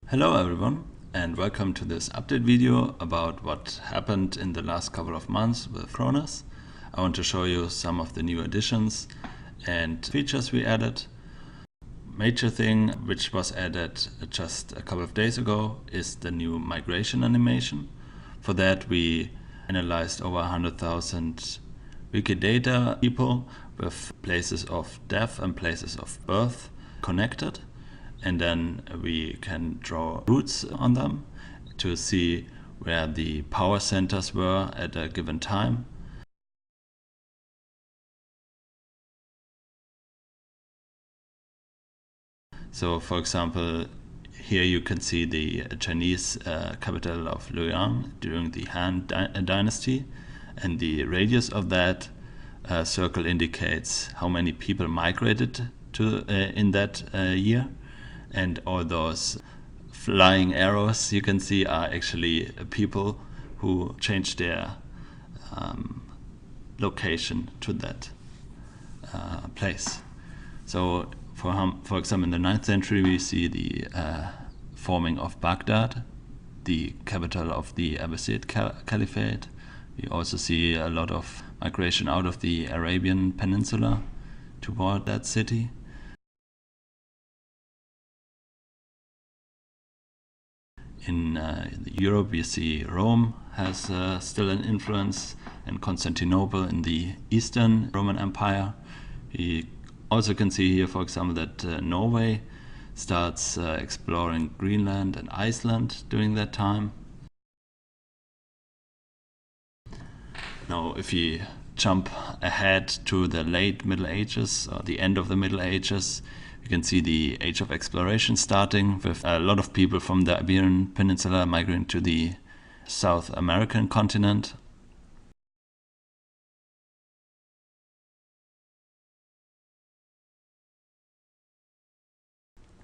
Hello everyone, and welcome to this update video about what happened in the last couple of months with Chronas. I want to show you some of the new additions and features we added. Major thing which was added just a couple of days ago is the new migration animation. For that we analyzed over 100,000 Wikidata people with places of death and places of birth connected. And then we can draw routes on them to see where the power centers were at a given time. So for example, here you can see the Chinese capital of Luoyang during the Han Dynasty, and the radius of that circle indicates how many people migrated to in that year. And all those flying arrows you can see are actually people who changed their location to that place. So for example, in the 9th century we see the forming of Baghdad, the capital of the Abbasid Caliphate. We also see a lot of migration out of the Arabian Peninsula toward that city. In Europe we see Rome has still an influence, and Constantinople in the Eastern Roman Empire. We also can see here, for example, that Norway starts exploring Greenland and Iceland during that time. Now if you jump ahead to the late Middle Ages or the end of the Middle Ages, you can see the age of exploration starting with a lot of people from the Iberian Peninsula migrating to the South American continent.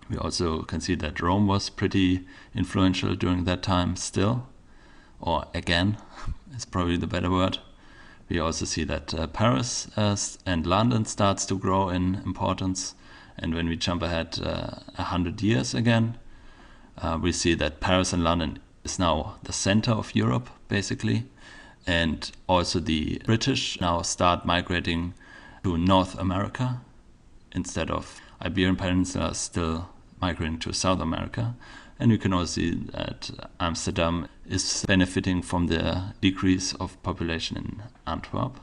We also can see that Rome was pretty influential during that time still, or again is probably the better word. We also see that Paris and London starts to grow in importance. And when we jump ahead 100 years again, we see that Paris and London is now the center of Europe, basically. And also the British now start migrating to North America instead of Iberian Peninsula still migrating to South America. And you can also see that Amsterdam is benefiting from the decrease of population in Antwerp.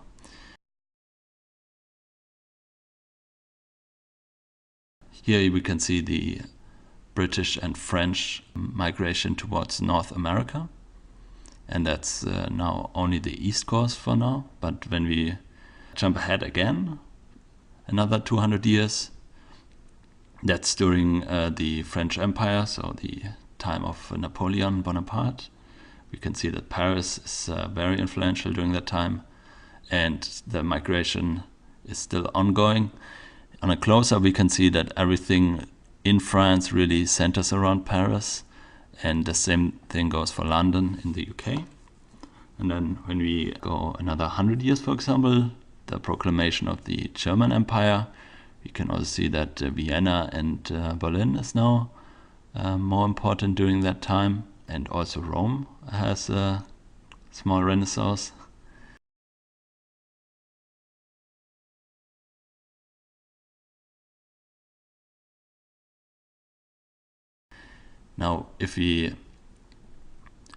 Here we can see the British and French migration towards North America, and that's now only the East Coast for now. But when we jump ahead again another 200 years, that's during the French Empire, so the time of Napoleon Bonaparte. We can see that Paris is very influential during that time, and the migration is still ongoing. On a close-up we can see that everything in France really centers around Paris, and the same thing goes for London in the UK. And then when we go another 100 years, for example, the proclamation of the German Empire, we can also see that Vienna and Berlin is now more important during that time, and also Rome has a small renaissance. Now, if we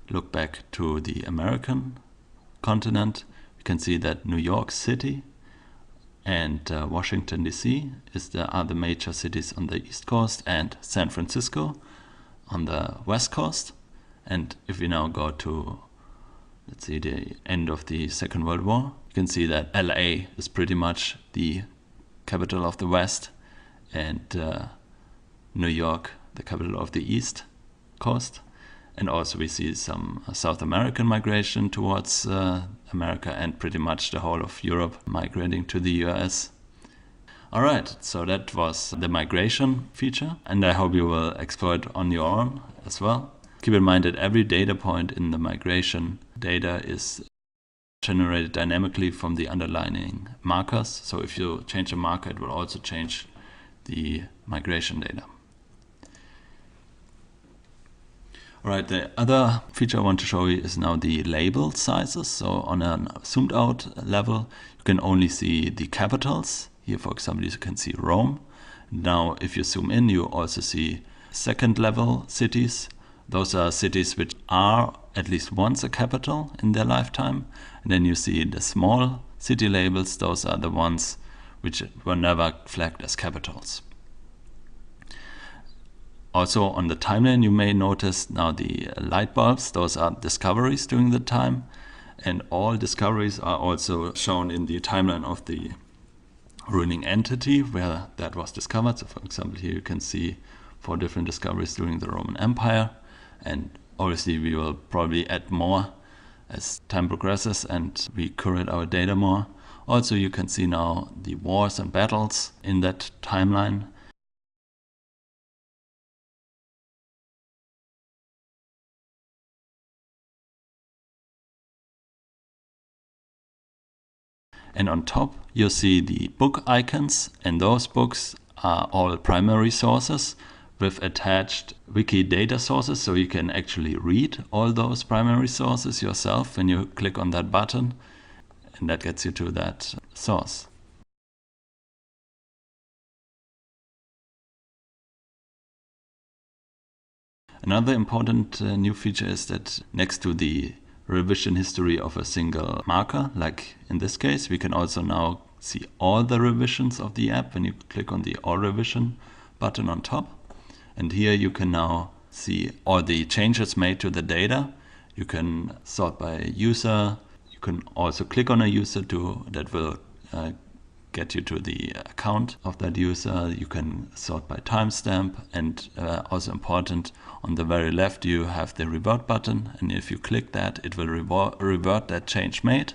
look back to the American continent, we can see that New York City and Washington DC are the major cities on the East Coast, and San Francisco on the West Coast. And if we now go to, let's see, the end of the Second World War, you can see that LA is pretty much the capital of the West, and New York the capital of the East Coast. And also we see some South American migration towards America, and pretty much the whole of Europe migrating to the US. Alright, so that was the migration feature, and I hope you will explore it on your own as well. Keep in mind that every data point in the migration data is generated dynamically from the underlying markers. So if you change a marker, it will also change the migration data. Right, the other feature I want to show you is now the label sizes. So on a zoomed out level, you can only see the capitals. Here, for example, you can see Rome. Now, if you zoom in, you also see second level cities. Those are cities which are at least once a capital in their lifetime. And then you see the small city labels. Those are the ones which were never flagged as capitals. Also on the timeline, you may notice now the light bulbs. Those are discoveries during the time. And all discoveries are also shown in the timeline of the ruining entity where that was discovered. So for example, here you can see 4 different discoveries during the Roman Empire. And obviously we will probably add more as time progresses and we curate our data more. Also, you can see now the wars and battles in that timeline. And on top, you'll see the book icons, and those books are all primary sources with attached wiki data sources, so you can actually read all those primary sources yourself when you click on that button, and that gets you to that source. Another important new feature is that next to the revision history of a single marker, like in this case, we can also now see all the revisions of the app when you click on the All Revision button on top. And here you can now see all the changes made to the data. You can sort by user. You can also click on a user that will get you to the account of that user. You can sort by timestamp, and also important, on the very left you have the revert button, and if you click that, it will revert that change made,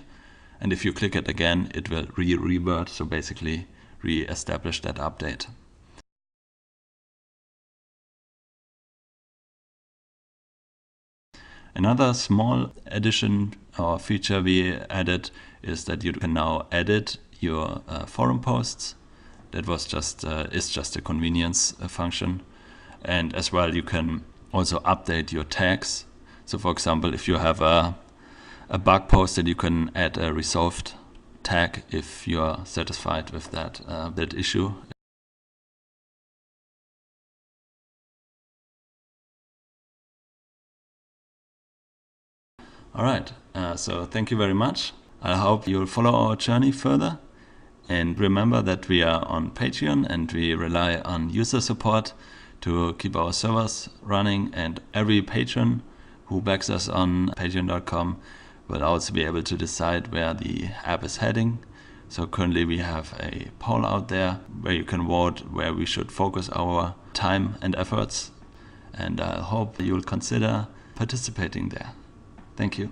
and if you click it again, it will revert, so basically re-establish that update. Another small addition or feature we added is that you can now edit your forum posts. That was just is just a convenience function, and as well you can also update your tags. So for example, if you have a bug posted, you can add a resolved tag if you are satisfied with that issue. All right, so thank you very much. I hope you'll follow our journey further. And remember that we are on Patreon and we rely on user support to keep our servers running. And every patron who backs us on patreon.com will also be able to decide where the app is heading. So currently we have a poll out there where you can vote where we should focus our time and efforts. And I hope you'll consider participating there. Thank you.